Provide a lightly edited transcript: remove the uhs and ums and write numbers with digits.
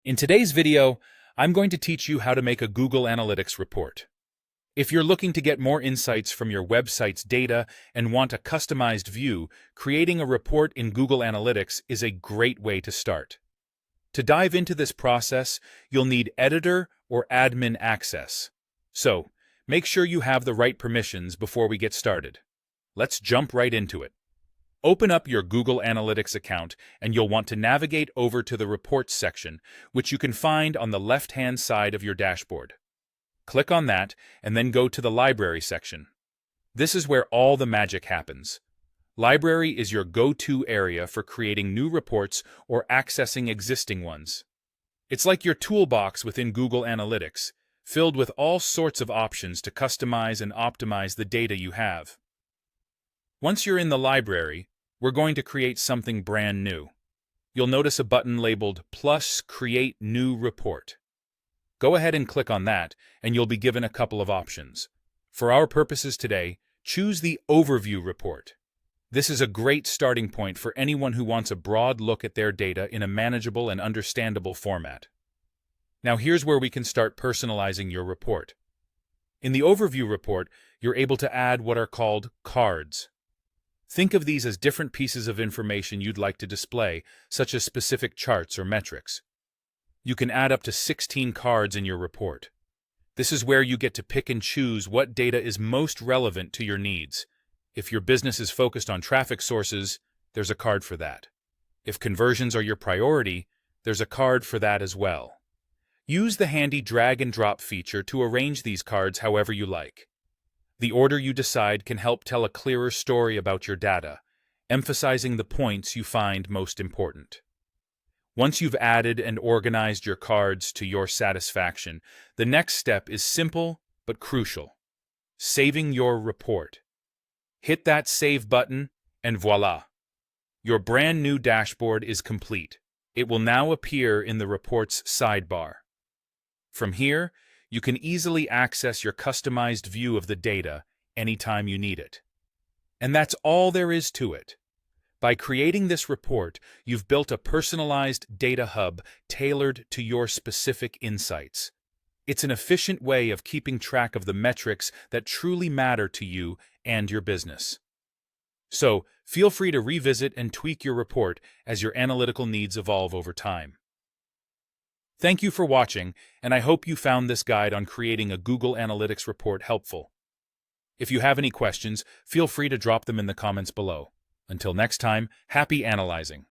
In today's video, I'm going to teach you how to make a Google Analytics report. If you're looking to get more insights from your website's data and want a customized view, creating a report in Google Analytics is a great way to start. To dive into this process, you'll need editor or admin access. So, make sure you have the right permissions before we get started. Let's jump right into it. Open up your Google Analytics account and you'll want to navigate over to the Reports section, which you can find on the left-hand side of your dashboard. Click on that and then go to the Library section. This is where all the magic happens. Library is your go-to area for creating new reports or accessing existing ones. It's like your toolbox within Google Analytics, filled with all sorts of options to customize and optimize the data you have. Once you're in the library, we're going to create something brand new. You'll notice a button labeled Plus Create New Report. Go ahead and click on that, and you'll be given a couple of options. For our purposes today, choose the Overview Report. This is a great starting point for anyone who wants a broad look at their data in a manageable and understandable format. Now here's where we can start personalizing your report. In the Overview Report, you're able to add what are called cards. Think of these as different pieces of information you'd like to display, such as specific charts or metrics. You can add up to 16 cards in your report. This is where you get to pick and choose what data is most relevant to your needs. If your business is focused on traffic sources, there's a card for that. If conversions are your priority, there's a card for that as well. Use the handy drag and drop feature to arrange these cards however you like. The order you decide can help tell a clearer story about your data, emphasizing the points you find most important. Once you've added and organized your cards to your satisfaction, the next step is simple but crucial: saving your report. Hit that Save button, and voila! Your brand new dashboard is complete. It will now appear in the report's sidebar. From here, you can easily access your customized view of the data anytime you need it. And that's all there is to it. By creating this report, you've built a personalized data hub tailored to your specific insights. It's an efficient way of keeping track of the metrics that truly matter to you and your business. So, feel free to revisit and tweak your report as your analytical needs evolve over time. Thank you for watching, and I hope you found this guide on creating a Google Analytics report helpful. If you have any questions, feel free to drop them in the comments below. Until next time, happy analyzing!